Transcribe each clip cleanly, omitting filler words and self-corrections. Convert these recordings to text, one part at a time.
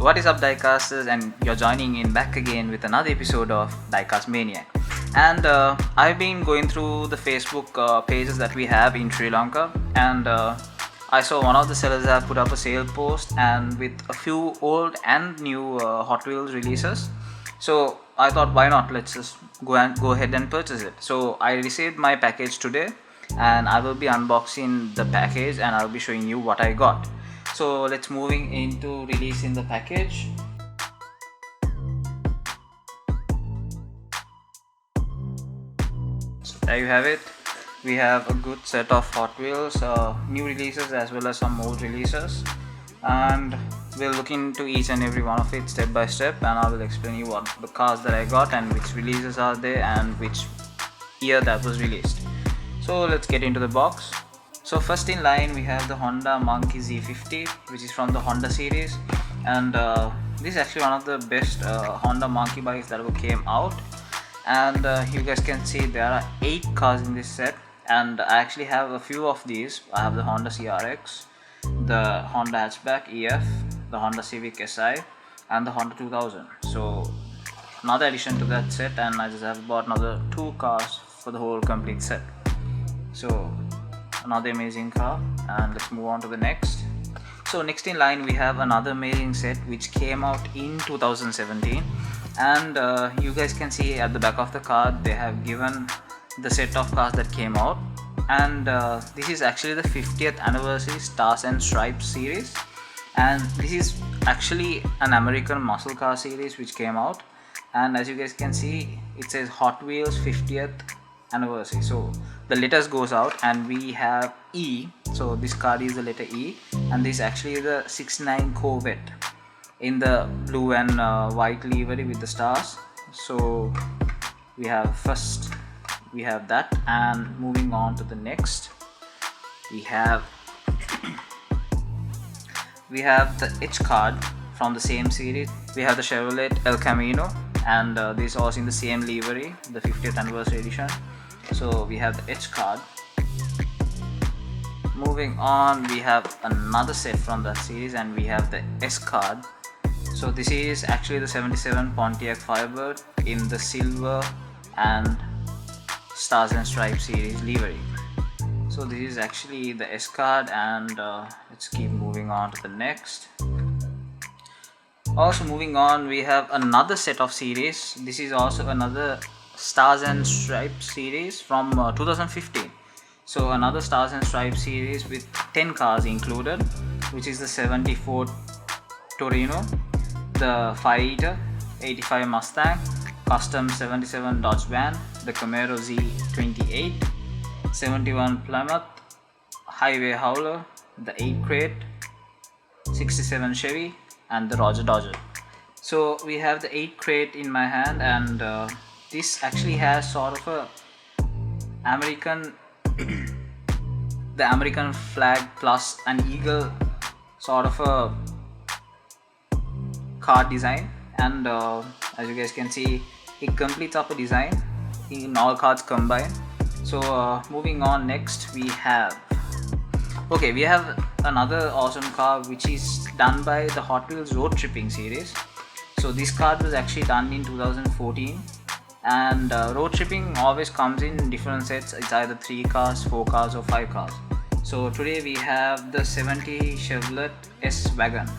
what is up, Diecasters, and you're joining in back again with another episode of Diecast Maniac. And I've been going through the Facebook pages that we have in Sri Lanka, and I saw one of the sellers have put up a sale post and with a few old and new Hot Wheels releases. So I thought, why not? Let's just go ahead and purchase it. So I received my package today, and I will be unboxing the package and I'll be showing you what I got. So let's moving into releasing the package. So there you have it. We have a good set of Hot Wheels, new releases as well as some old releases, and we'll look into each and every one of it step by step, and I will explain you what the cars that I got and which releases are there and which year that was released. So let's get into the box. So first in line we have the Honda Monkey Z50, which is from the Honda series, and this is actually one of the best Honda Monkey bikes that ever came out. And you guys can see there are 8 cars in this set, and I actually have a few of these. I have the Honda CRX, the Honda Hatchback EF, the Honda Civic Si, and the Honda 2000. So another addition to that set, and I just have bought another 2 cars for the whole complete set. So another amazing car, and let's move on to the next. So next in line we have another amazing set which came out in 2017, and you guys can see at the back of the card they have given the set of cars that came out, and this is actually the 50th anniversary Stars and Stripes series, and this is actually an American muscle car series which came out, and as you guys can see it says Hot Wheels 50th anniversary. So the letters goes out and we have E, so this card is the letter E, and this actually is the 69 Corvette in the blue and white livery with the stars. So we have that, and moving on to the next we have the H card from the same series. We have the Chevrolet El Camino, and this is also in the same livery, the 50th anniversary edition. So we have the H card. Moving on, we have another set from that series, and we have the S card. So this is actually the 77 Pontiac Firebird in the silver and Stars and Stripes series livery. So this is actually the S card, and let's keep moving on to the next. Also moving on, we have another set of series. This is also another Stars and Stripes series from 2015. So another Stars and Stripes series with 10 cars included, which is the 74 Torino, the 5-liter 85 Mustang, custom 77 Dodge van, the Camaro Z28, 71 Plymouth, Highway Howler, the 8 Crate, 67 Chevy, and the Roger Dodger. So we have the 8 Crate in my hand, and this actually has sort of a American the American flag plus an eagle sort of a card design, and as you guys can see it completes up a design in all cards combined. So moving on, next we have another awesome car which is done by the Hot Wheels Road Tripping series. So this card was actually done in 2014, and road tripping always comes in different sets. It's either 3 cars, 4 cars, or 5 cars. So today we have the 70 Chevrolet S-Wagon.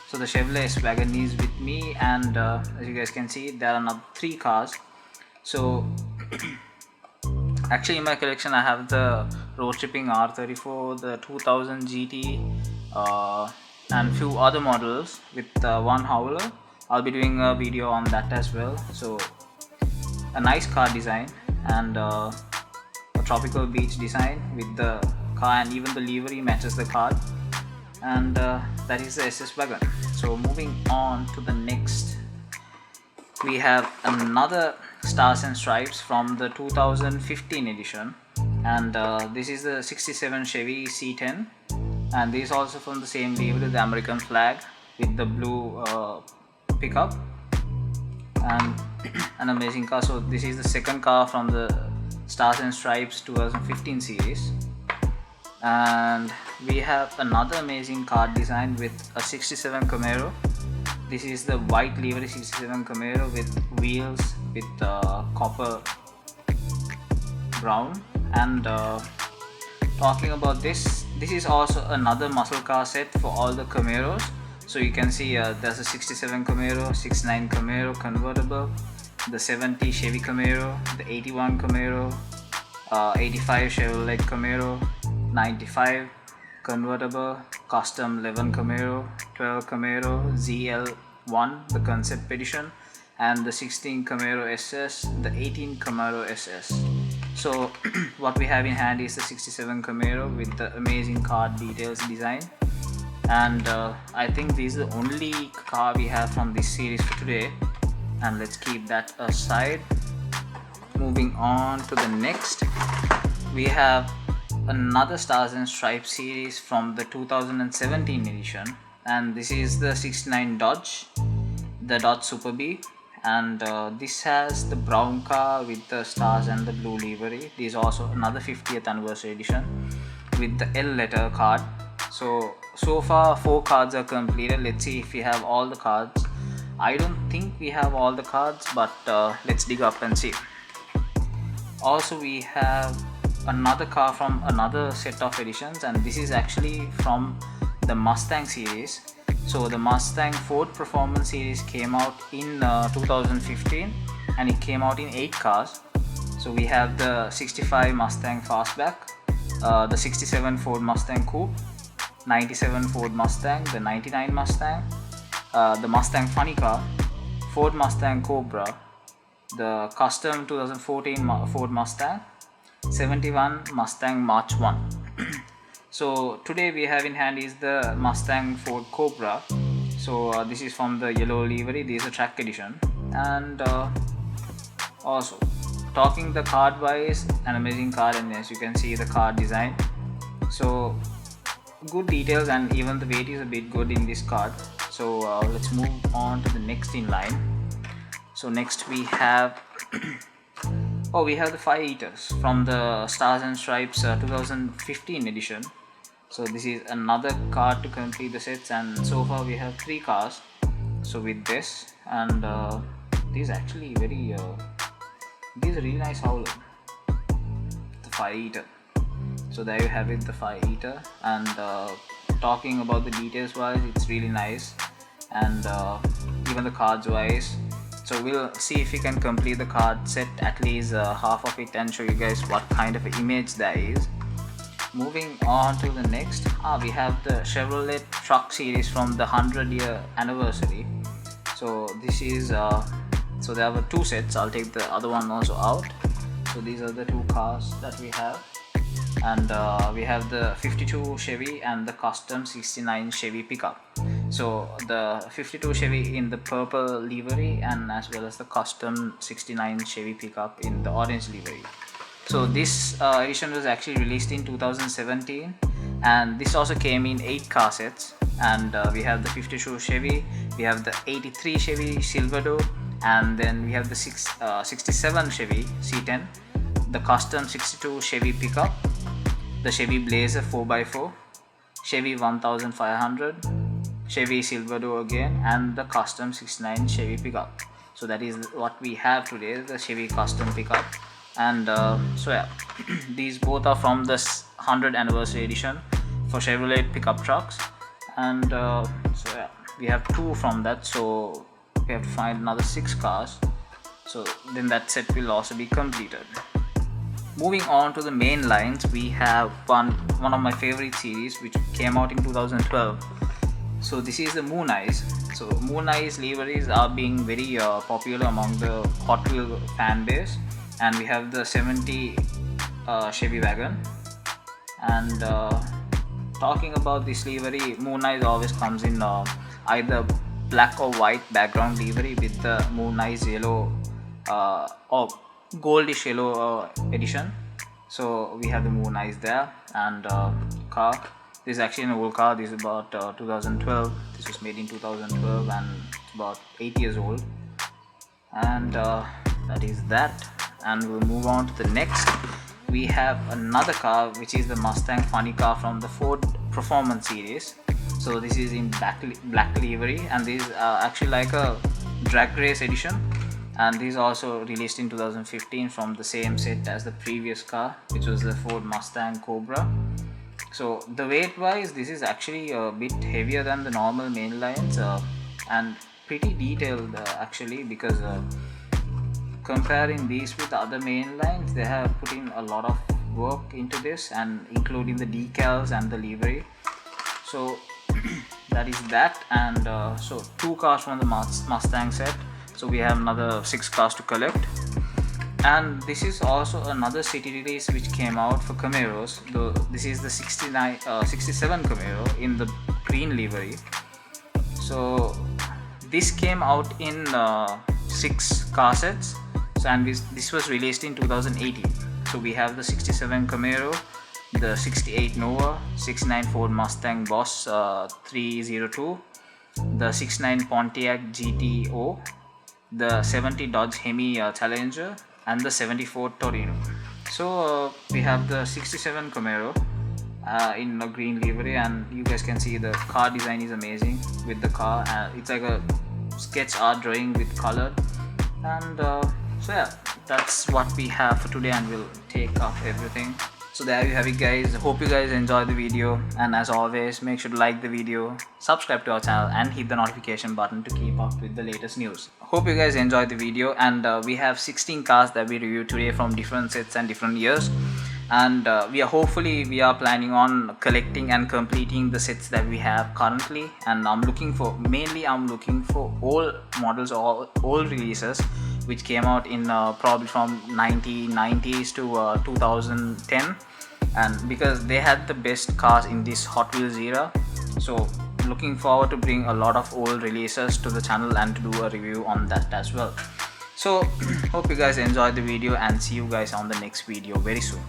So the Chevrolet S-Wagon is with me, and as you guys can see there are another 3 cars. So actually in my collection I have the road tripping R34, the 2000 GT, and few other models with one howler. I'll be doing a video on that as well. So a nice car design, and a tropical beach design with the car, and even the livery matches the car, and that is the SS Wagon. So moving on to the next, we have another Stars and Stripes from the 2015 edition, and this is the 67 Chevy C10, and this is also from the same livery, the American flag with the blue pickup, and an amazing car. So this is the second car from the Stars and Stripes 2015 series, and we have another amazing car design with a 67 Camaro This is the white livery 67 Camaro with wheels with copper brown. And talking about this is also another muscle car set for all the Camaros. So you can see there's a 67 Camaro, 69 Camaro convertible, the 70 Chevy Camaro, the 81 Camaro, 85 Chevrolet Camaro, 95 convertible, custom 11 Camaro, 12 Camaro, ZL1 the concept edition, and the 16 Camaro SS, the 18 Camaro SS. So what we have in hand is the 67 Camaro with the amazing card details design. And I think this is the only car we have from this series for today, and let's keep that aside. Moving on to the next, we have another Stars and Stripes series from the 2017 edition, and this is the 69 Dodge, the Dodge Super B. And this has the brown car with the stars and the blue livery. This is also another 50th anniversary edition with the L letter card. So far 4 cards are completed. Let's see if we have all the cards. I don't think we have all the cards, but let's dig up and see. Also, we have another car from another set of editions, and this is actually from the Mustang series. So the Mustang Ford Performance series came out in 2015, and it came out in 8 cars. So we have the 65 Mustang Fastback, the 67 Ford Mustang Coupe, 97 Ford Mustang, the 99 Mustang, the Mustang Funny Car, Ford Mustang Cobra, the custom 2014 Ford Mustang, 71 Mustang March 1. So today we have in hand is the Mustang Ford Cobra. So this is from the yellow livery. This is a track edition. And also talking the card wise, an amazing card, and as you can see the card design, so good details, and even the weight is a bit good in this card. So let's move on to the next in line. So next we have we have the Fire Eaters from the Stars and Stripes 2015 edition. So this is another card to complete the sets, and so far we have 3 cars. So with this, and this is actually very this is a really nice howler, the Fire Eater. So there you have it, the Fire Eater. And talking about the details wise, it's really nice, and even the cards wise. So we'll see if we can complete the card set, at least half of it, and show you guys what kind of image there is. Moving on to the next, we have the Chevrolet Truck series from the 100-year anniversary. So this is so there were 2 sets. I'll take the other one also out. So these are the 2 cars that we have, and we have the 52 Chevy and the custom 69 Chevy pickup. So the 52 Chevy in the purple livery, and as well as the custom 69 Chevy pickup in the orange livery. So this edition was actually released in 2017, and this also came in 8 car sets. And we have the 52 Chevy, we have the 83 Chevy Silverado, and then we have the 67 Chevy C10, the custom 62 Chevy pickup, the Chevy Blazer 4x4, Chevy 1500, Chevy Silverado again, and the custom 69 Chevy pickup. So that is what we have today, the Chevy custom pickup. And so yeah, these both are from this 100th anniversary edition for Chevrolet pickup trucks. And so yeah, we have 2 from that, so we have to find another 6 cars. So then that set will also be completed. Moving on to the main lines, we have one of my favorite series which came out in 2012. So this is the Moon Eyes. So Moon Eyes liveries are being very popular among the Hot Wheels fan base. And we have the 70 Chevy wagon. And talking about this livery, Moon Eyes always comes in either black or white background livery with the Moon Eyes yellow or goldish yellow edition. So we have the Moon Eyes there. And car, this is actually an old car. This is about 2012. This was made in 2012, and it's about 8 years old. And that is that. And we'll move on to the next. We have another car which is the Mustang Funny Car from the Ford Performance series. So this is in black livery, and this is actually like a drag race edition, and this is also released in 2015 from the same set as the previous car, which was the Ford Mustang Cobra. So the weight wise, this is actually a bit heavier than the normal mainlines, and pretty detailed actually, because comparing these with other mainlines, they have put in a lot of work into this, and including the decals and the livery. So that is that. And so 2 cars from the Mustang set, so we have another 6 cars to collect. And this is also another city release which came out for Camaros. This is the 67 Camaro in the green livery. So this came out in 6 car sets. So, and this was released in 2018. So we have the 67 Camaro, the 68 Nova, 69 Ford Mustang Boss 302, the 69 Pontiac GTO, the 70 Dodge Hemi Challenger, and the 74 Torino. So we have the 67 Camaro in a green livery, and you guys can see the car design is amazing with the car. It's like a sketch art drawing with color. And so yeah, that's what we have for today, and we'll take off everything. So there you have it, guys. Hope you guys enjoyed the video, and as always, make sure to like the video, subscribe to our channel, and hit the notification button to keep up with the latest news. Hope you guys enjoyed the video, and we have 16 cars that we reviewed today from different sets and different years. And we are planning on collecting and completing the sets that we have currently. And I'm looking for all models or all releases which came out in probably from 1990s to 2010, and because they had the best cars in this Hot Wheels era. So looking forward to bring a lot of old releases to the channel and to do a review on that as well. So hope you guys enjoyed the video, and see you guys on the next video very soon.